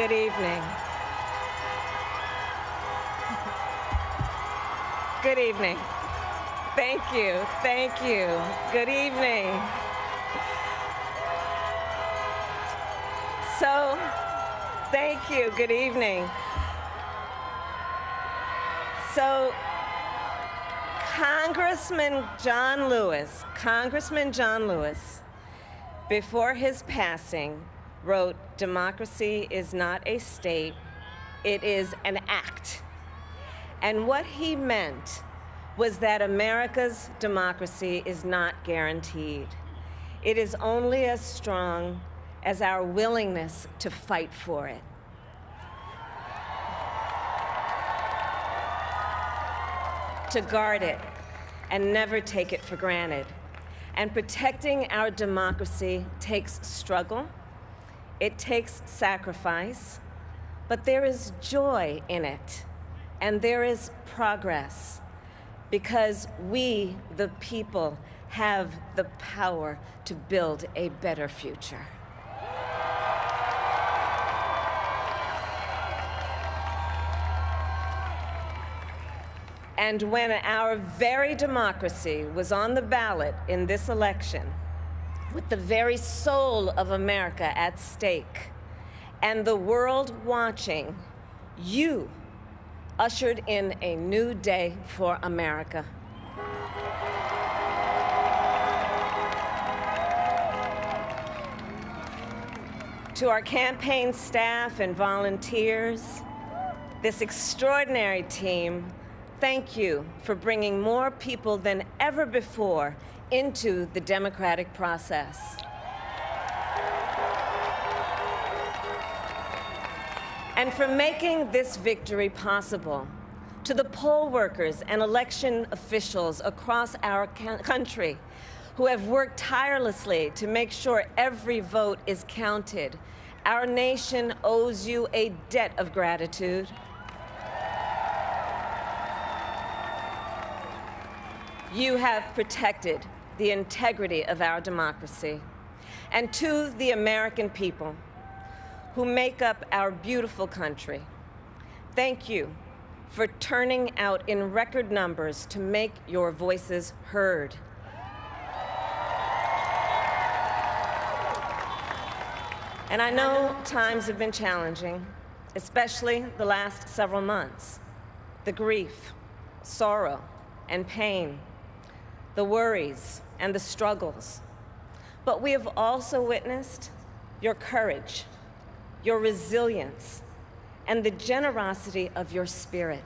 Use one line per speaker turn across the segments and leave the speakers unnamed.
Good evening. Good evening. Thank you. Thank you. Good evening. So, thank you. Good evening. So, Congressman John Lewis, before his passing, wrote, "Democracy is not a state, it is an act." And what he meant was that America's democracy is not guaranteed. It is only as strong as our willingness to fight for it. To guard it and never take it for granted. And protecting our democracy takes struggle, it takes sacrifice, but there is joy in it, and there is progress, because we, the people, have the power to build a better future. And when our very democracy was on the ballot in this election, with the very soul of America at stake, and the world watching, you ushered in a new day for America. To our campaign staff and volunteers, this extraordinary team, thank you for bringing more people than ever before into the democratic process. And for making this victory possible. To the poll workers and election officials across our country who have worked tirelessly to make sure every vote is counted, our nation owes you a debt of gratitude. You have protected the integrity of our democracy. And to the American people who make up our beautiful country, thank you for turning out in record numbers to make your voices heard. And I know times have been challenging, especially the last several months. The grief, sorrow, and pain, the worries and the struggles. But we have also witnessed your courage, your resilience, and the generosity of your spirit.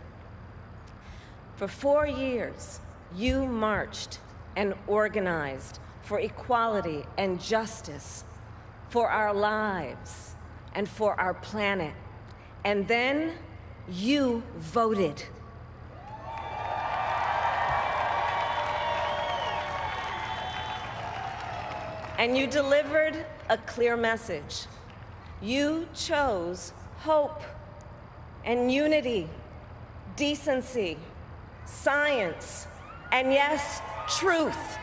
For 4 years, you marched and organized for equality and justice, for our lives and for our planet. And then you voted. And you delivered a clear message. You chose hope and unity, decency, science, and yes, truth.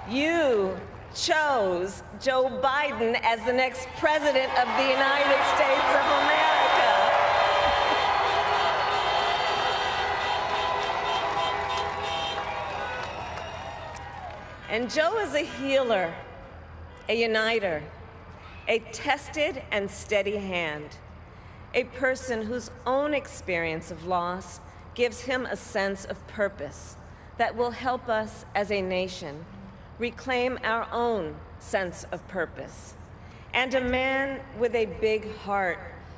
You chose Joe Biden as the next president of the United States of America. And Joe is a healer, a uniter, a tested and steady hand, a person whose own experience of loss gives him a sense of purpose that will help us as a nation reclaim our own sense of purpose, and a man with a big heart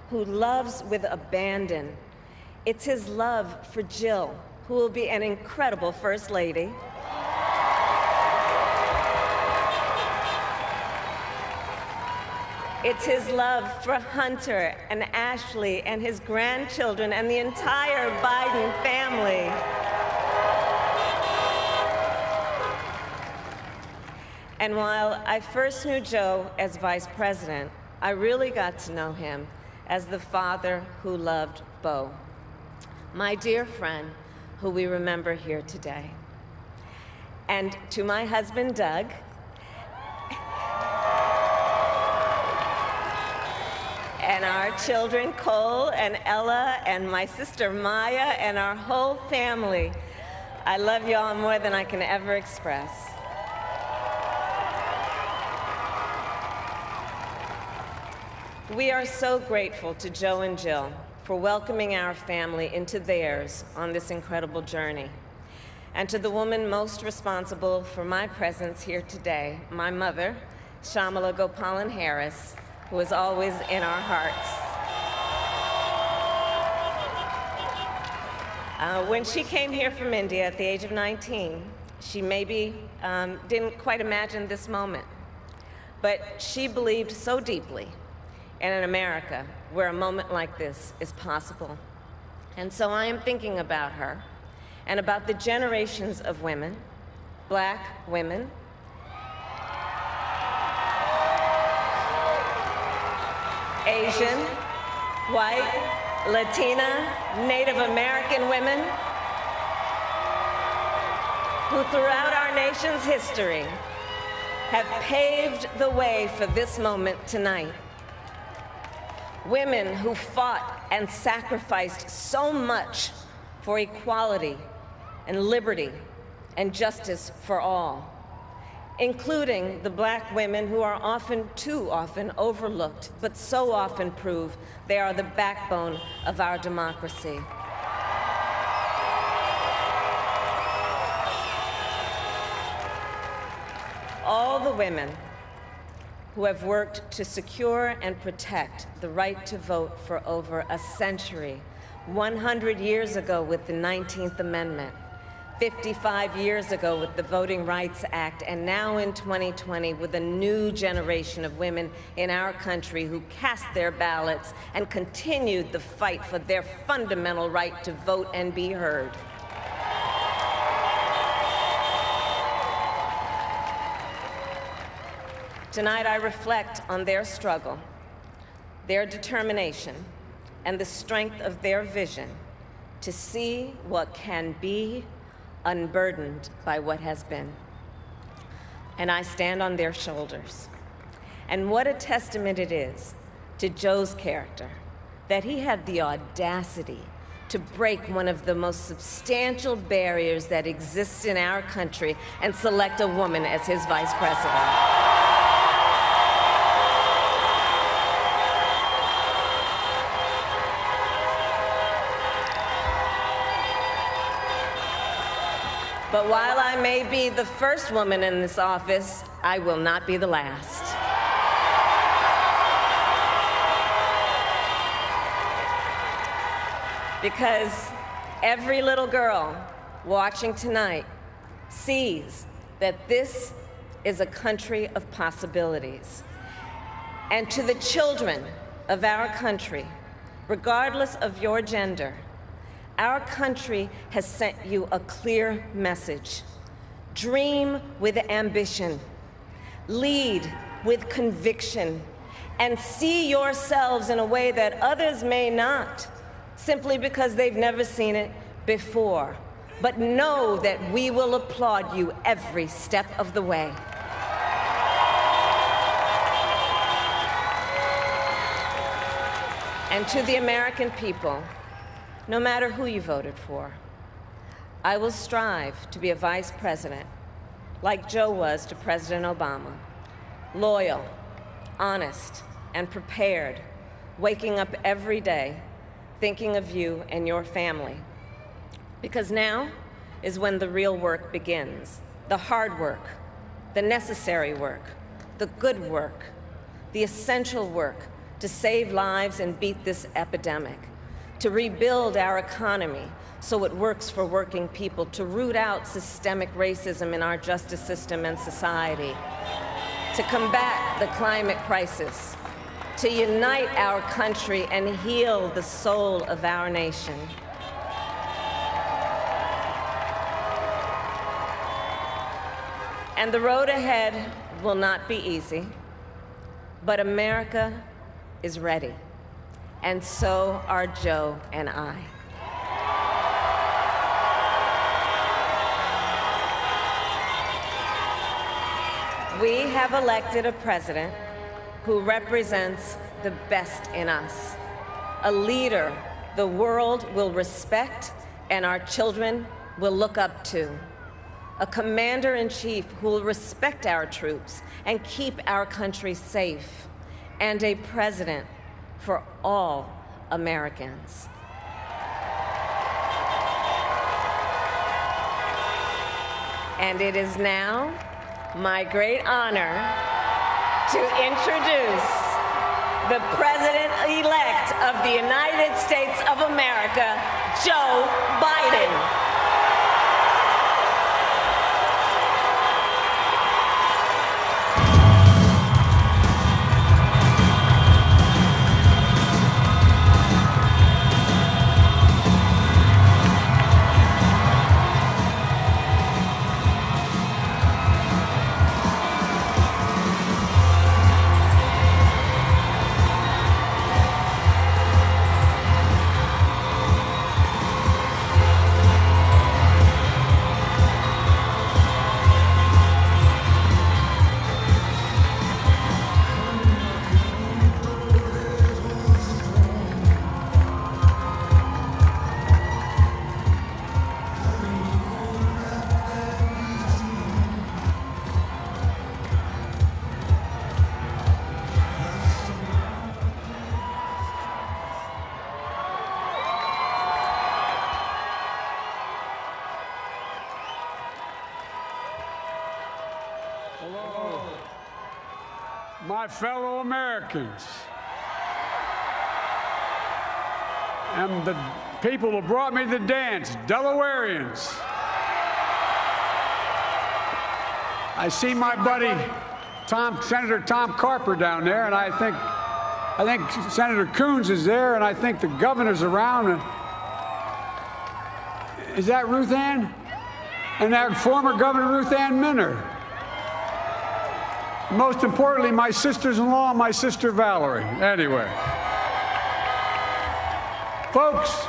who loves with abandon. It's his love for Jill, who will be an incredible First Lady. It's his love for Hunter and Ashley and his grandchildren and the entire Biden family. And while I first knew Joe as vice president, I really got to know him as the father who loved Beau, my dear friend who we remember here today. and to my husband, Doug, and our children, Cole and Ella, and my sister, Maya, and our whole family. I love y'all more than I can ever express. We are so grateful to Joe and Jill for welcoming our family into theirs on this incredible journey. And to the woman most responsible for my presence here today, my mother, Kamala Harris, who is always in our hearts. When she came here from India at the age of 19, she maybe didn't quite imagine this moment, but she believed so deeply in an America where a moment like this is possible. And so I am thinking about her and about the generations of women, Black women, Asian, white, Latina, Native American women, who throughout our nation's history have paved the way for this moment tonight. Women who fought and sacrificed so much for equality and liberty and justice for all, including the Black women who are often, too often, overlooked, but so often prove they are the backbone of our democracy. All the women who have worked to secure and protect the right to vote for over a century, 100 years ago with the 19th Amendment, 55 years ago with the Voting Rights Act, and now in 2020 with a new generation of women in our country who cast their ballots and continued the fight for their fundamental right to vote and be heard. Tonight I reflect on their struggle, their determination, and the strength of their vision to see what can be unburdened by what has been. And I stand on their shoulders. And what a testament it is to Joe's character that he had the audacity to break one of the most substantial barriers that exists in our country and select a woman as his vice president. But while I may be the first woman in this office, I will not be the last. Because every little girl watching tonight sees that this is a country of possibilities. And to the children of our country, regardless of your gender, our country has sent you a clear message. Dream with ambition, lead with conviction, and see yourselves in a way that others may not, simply because they've never seen it before. But know that we will applaud you every step of the way. And to the American people, no matter who you voted for, I will strive to be a vice president, like Joe was to President Obama, loyal, honest, and prepared, waking up every day thinking of you and your family. Because now is when the real work begins, the hard work, the necessary work, the good work, the essential work to save lives and beat this epidemic, to rebuild our economy so it works for working people, to root out systemic racism in our justice system and society, to combat the climate crisis, to unite our country and heal the soul of our nation. And the road ahead will not be easy, but America is ready. And so are Joe and I. We have elected a president who represents the best in us, a leader the world will respect and our children will look up to, a commander-in-chief who will respect our troops and keep our country safe, and a president for all Americans. And it is now my great honor to introduce the President-elect of the United States of America, Joe Biden.
Hello, my fellow Americans, and the people who brought me to the dance, Delawareans. I see my buddy Senator Tom Carper down there, and I think Senator Coons is there, and I think the governor's around. Is that Ruth Ann? And that former Governor Ruth Ann Minner. Most importantly, my sisters-in-law and my sister Valerie. Anyway. Folks,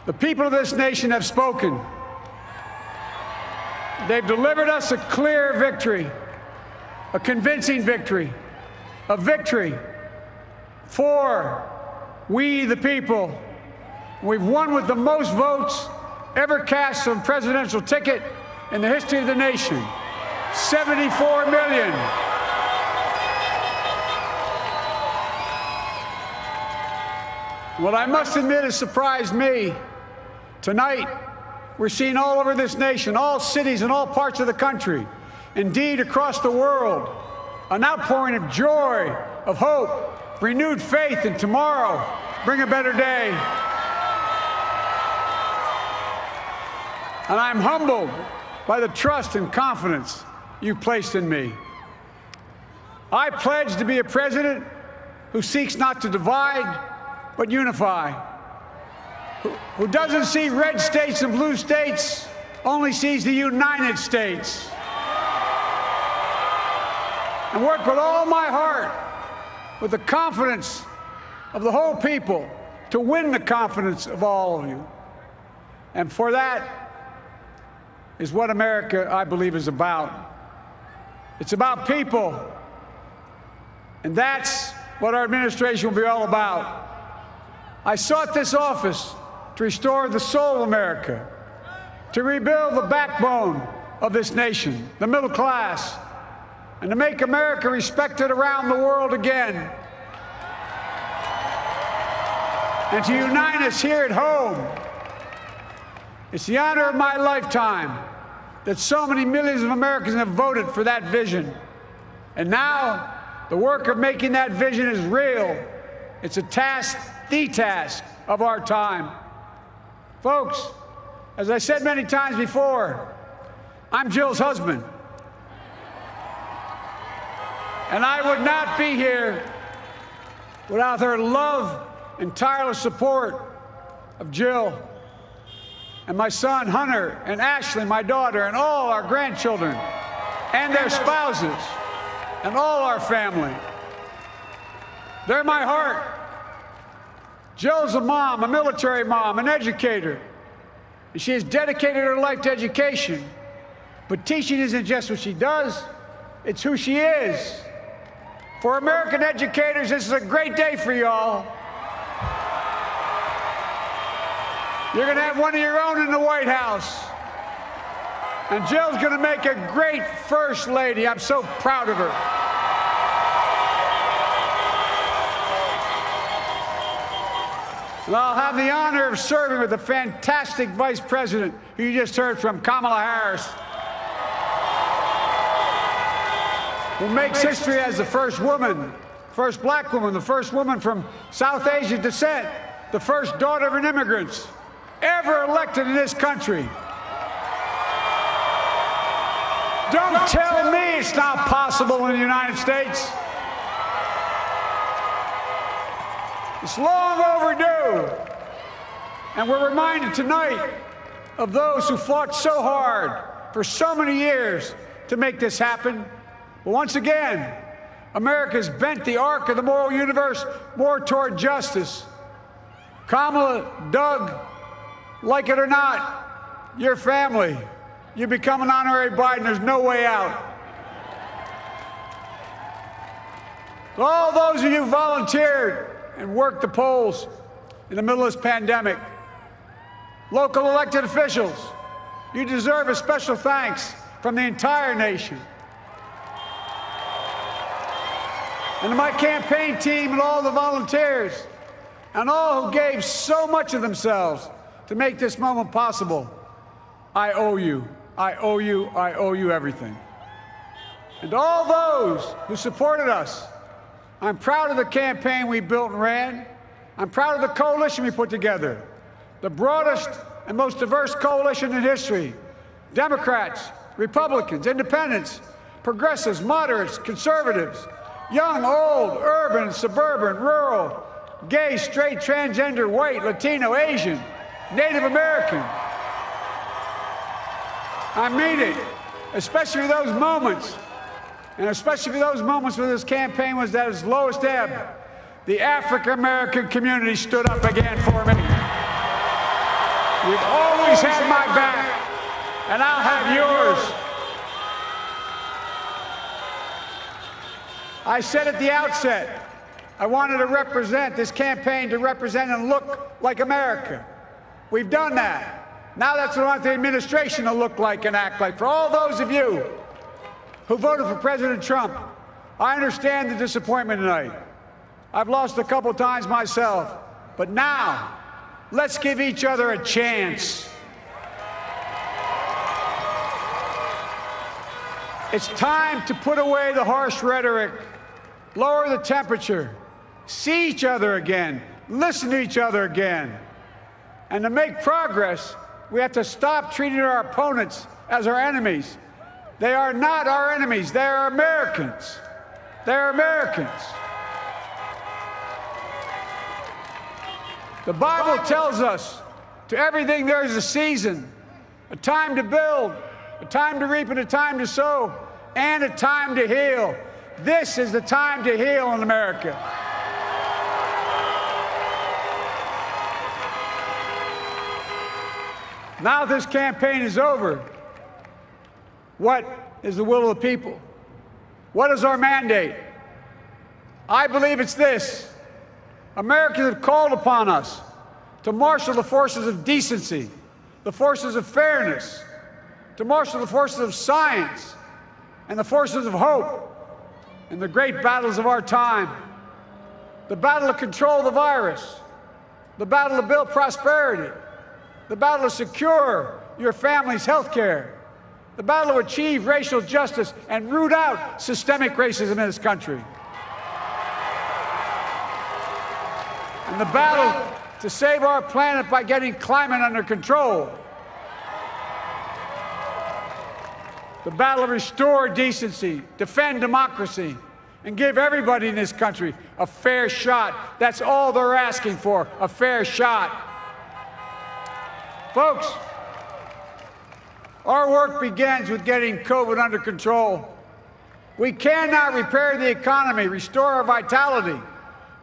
the people of this nation have spoken. They've delivered us a clear victory, a convincing victory, a victory for we the people. We've won with the most votes ever cast on a presidential ticket in the history of the nation. 74 million. What I must admit has surprised me. Tonight, we're seeing all over this nation, all cities and all parts of the country, indeed across the world, an outpouring of joy, of hope, renewed faith in tomorrow, bring a better day. And I'm humbled by the trust and confidence you've placed in me. I pledge to be a president who seeks not to divide, but unify, who doesn't see red states and blue states, only sees the United States. And work with all my heart, with the confidence of the whole people, to win the confidence of all of you. And for that is what America, I believe, is about. It's about people. And that's what our administration will be all about. I sought this office to restore the soul of America, to rebuild the backbone of this nation, the middle class, and to make America respected around the world again, and to unite us here at home. It's the honor of my lifetime that so many millions of Americans have voted for that vision. And now, the work of making that vision is real. It's a task, the task of our time. Folks, as I said many times before, I'm Jill's husband. And I would not be here without her love and tireless support of Jill and my son Hunter and Ashley, my daughter, and all our grandchildren and their spouses and all our family. They're my heart. Jill's a mom, a military mom, an educator. And she has dedicated her life to education. But teaching isn't just what she does, It's who she is. For American educators, this is a great day for y'all. You're going to have one of your own in the White House. And Jill's going to make a great First Lady. I'm so proud of her. And I'll have the honor of serving with the fantastic Vice President who you just heard from, Kamala Harris, who makes history as the first woman, first black woman, the first woman from South Asian descent, the first daughter of an immigrant ever elected in this country. Don't tell me it's not possible in the United States. It's long overdue. And we're reminded tonight of those who fought so hard for so many years to make this happen. But once again, America's bent the arc of the moral universe more toward justice. Kamala, Doug, like it or not, your family, you become an honorary Biden, there's no way out. All those of you who volunteered and worked the polls in the middle of this pandemic, local elected officials, you deserve a special thanks from the entire nation. And to my campaign team and all the volunteers and all who gave so much of themselves to make this moment possible, I owe you. I owe you. I owe you everything. And to all those who supported us, I'm proud of the campaign we built and ran. I'm proud of the coalition we put together, the broadest and most diverse coalition in history. Democrats, Republicans, independents, progressives, moderates, conservatives, young, old, urban, suburban, rural, gay, straight, transgender, white, Latino, Asian, Native American. I mean it, especially for those moments, and especially for those moments when this campaign was at its lowest ebb. The African-American community stood up again for me. You've always had my back, and I'll have yours. I said at the outset, I wanted to represent this campaign to represent and look like America. We've done that. Now that's what I want the administration to look like and act like. For all those of you who voted for President Trump, I understand the disappointment tonight. I've lost a couple times myself, but now let's give each other a chance. It's time to put away the harsh rhetoric, lower the temperature, see each other again, listen to each other again. And to make progress, we have to stop treating our opponents as our enemies. They are not our enemies. They are Americans. They're Americans. The Bible tells us, to everything there is a season, a time to build, a time to reap and a time to sow, and a time to heal. This is the time to heal in America. Now this campaign is over. What is the will of the people? What is our mandate? I believe it's this. Americans have called upon us to marshal the forces of decency, the forces of fairness, to marshal the forces of science and the forces of hope in the great battles of our time. The battle to control the virus, the battle to build prosperity, the battle to secure your family's health care, the battle to achieve racial justice and root out systemic racism in this country, and the battle to save our planet by getting climate under control, the battle to restore decency, defend democracy, and give everybody in this country a fair shot. That's all they're asking for, a fair shot. Folks, our work begins with getting COVID under control. We cannot repair the economy, restore our vitality,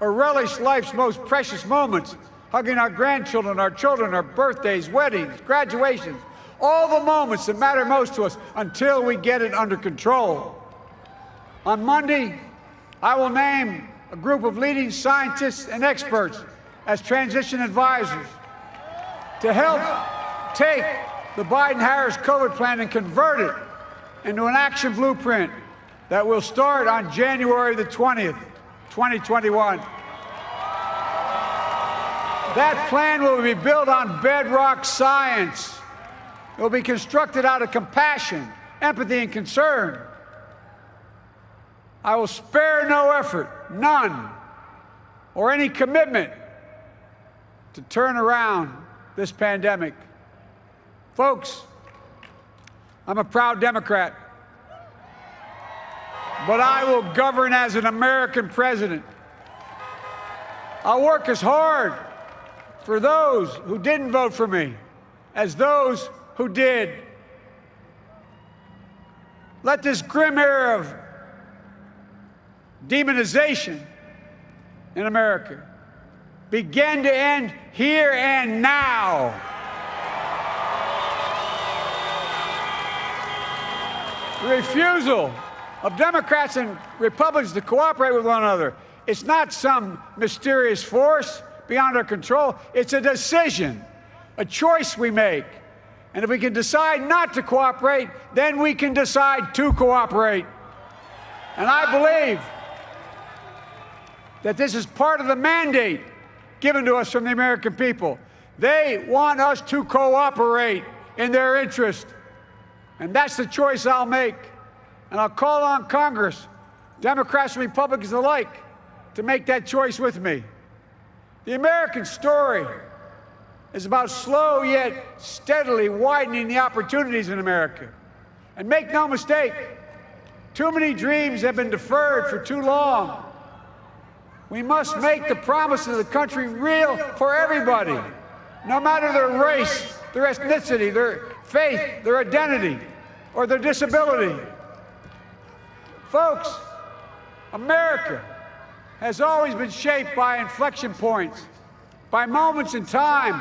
or relish life's most precious moments, hugging our grandchildren, our children, our birthdays, weddings, graduations, all the moments that matter most to us until we get it under control. On Monday, I will name a group of leading scientists and experts as transition advisors to help take the Biden-Harris COVID plan and convert it into an action blueprint that will start on January the 20th, 2021. That plan will be built on bedrock science. It will be constructed out of compassion, empathy, and concern. I will spare no effort, none, or any commitment to turn around this pandemic. Folks, I'm a proud Democrat, but I will govern as an American president. I'll work as hard for those who didn't vote for me as those who did. Let this grim era of demonization in America begin to end here and now. The refusal of Democrats and Republicans to cooperate with one another, it's not some mysterious force beyond our control. It's a decision, a choice we make. And if we can decide not to cooperate, then we can decide to cooperate. And I believe that this is part of the mandate given to us from the American people. They want us to cooperate in their interest. And that's the choice I'll make. And I'll call on Congress, Democrats and Republicans alike, to make that choice with me. The American story is about slow yet steadily widening the opportunities in America. And make no mistake, too many dreams have been deferred for too long. We must make the promise of the country real for everybody, no matter their race, their ethnicity, their faith, their identity, or their disability. Folks, America has always been shaped by inflection points, by moments in time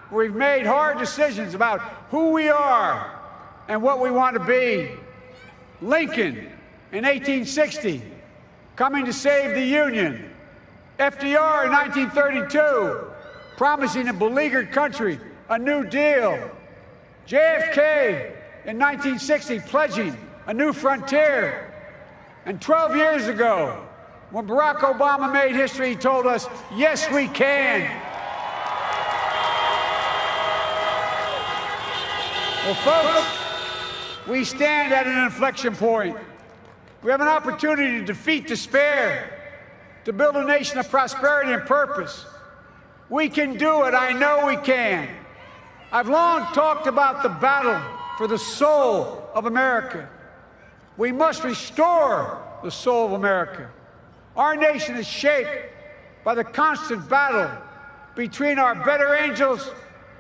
where we've made hard decisions about who we are and what we want to be. Lincoln in 1860, coming to save the Union. FDR in 1932, promising a beleaguered country a new deal. JFK in 1960, pledging a new frontier. And 12 years ago, when Barack Obama made history, he told us, yes, we can. Well, folks, we stand at an inflection point. We have an opportunity to defeat despair, to build a nation of prosperity and purpose. We can do it. I know we can. I've long talked about the battle for the soul of America. We must restore the soul of America. Our nation is shaped by the constant battle between our better angels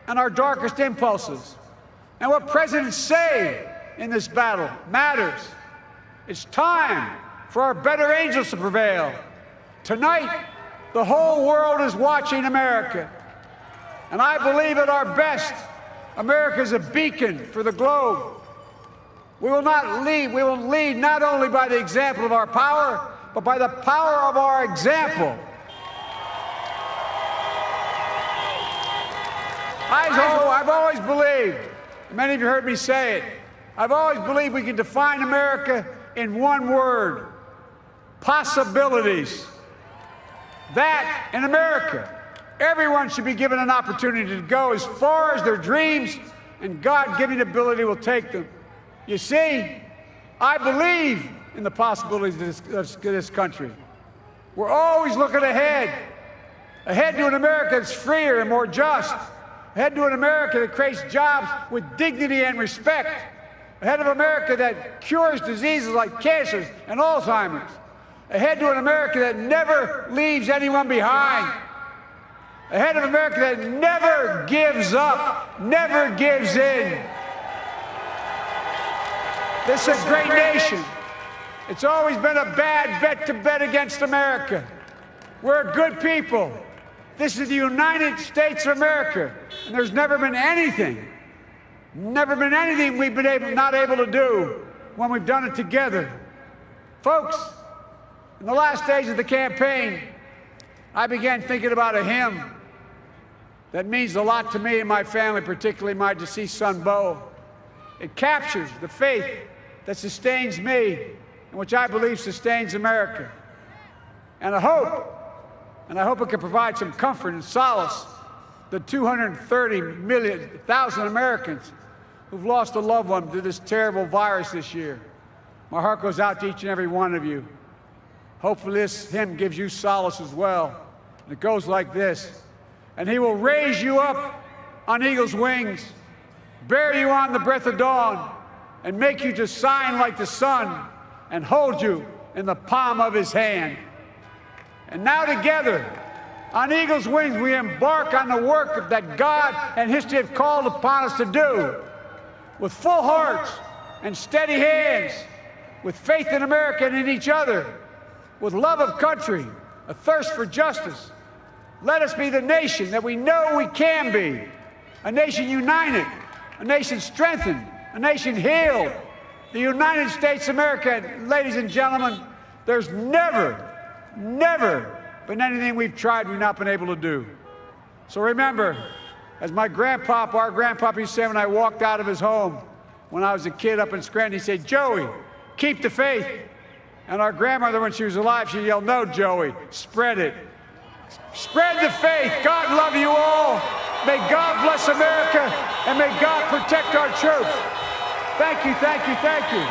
and our darkest impulses. And what presidents say in this battle matters. It's time for our better angels to prevail. Tonight, the whole world is watching America. And I believe at our best, America is a beacon for the globe. We will lead not only by the example of our power, but by the power of our example. I've always believed, many of you heard me say it, I've always believed we can define America in one word: possibilities. That, in America, everyone should be given an opportunity to go as far as their dreams and God-given ability will take them. You see, I believe in the possibilities of this country. We're always looking ahead to an America that's freer and more just, ahead to an America that creates jobs with dignity and respect, ahead of America that cures diseases like cancer and Alzheimer's, ahead to an America that never leaves anyone behind, ahead of America that never gives up, never gives in. This is a great nation. It's always been a bad bet to bet against America. We're a good people. This is the United States of America, and there's never been anything we've been not able to do when we've done it together. Folks, in the last days of the campaign, I began thinking about a hymn that means a lot to me and my family, particularly my deceased son, Bo. It captures the faith that sustains me and which I believe sustains America. And I hope it can provide some comfort and solace to 230,000 Americans who've lost a loved one to this terrible virus this year. My heart goes out to each and every one of you. Hopefully this hymn gives you solace as well. And it goes like this. And he will raise you up on eagle's wings, bear you on the breath of dawn, and make you to shine like the sun, and hold you in the palm of his hand. And now together, on eagle's wings, we embark on the work that God and history have called upon us to do, with full hearts and steady hands, with faith in America and in each other, with love of country, a thirst for justice. Let us be the nation that we know we can be, a nation united, a nation strengthened, a nation healed. The United States of America, ladies and gentlemen, there's never been anything we've tried we've not been able to do. So remember, as my grandpapa, our grandpapa used to say when I walked out of his home when I was a kid up in Scranton, he said, "Joey, keep the faith." And our grandmother, when she was alive, she yelled, "No, Joey, spread it. Spread the faith. God love you all. May God bless America, and may God protect our troops." Thank you, thank you, thank you.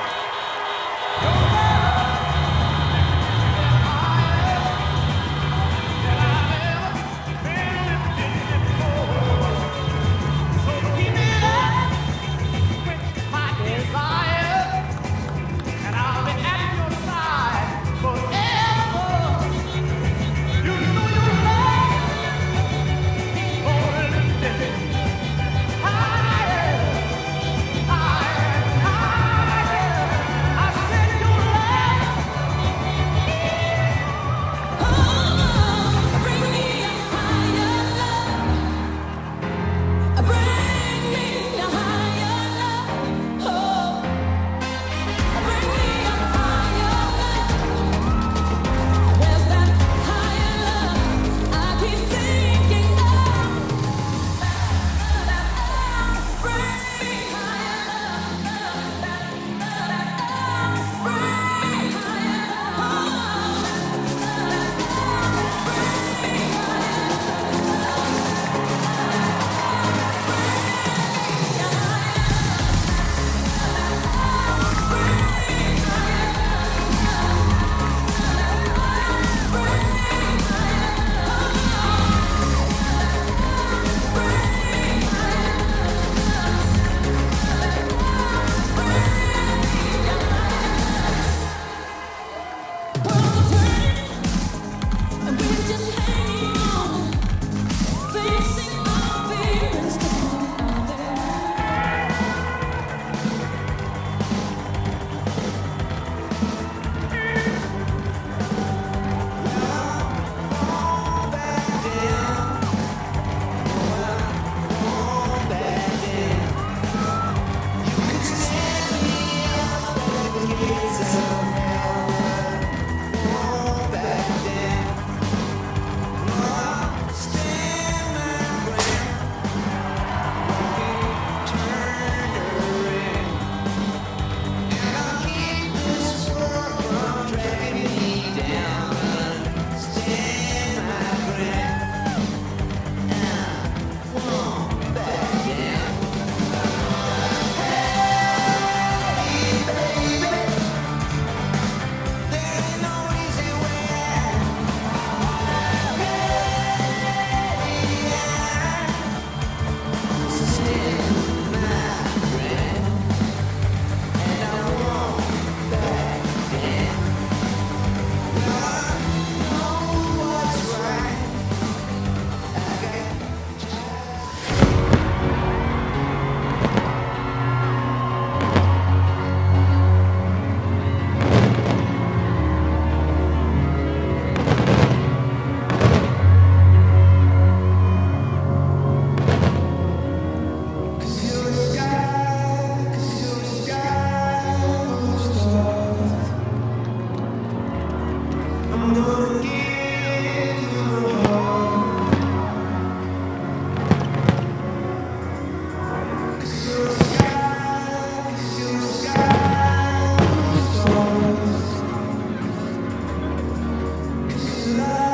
Love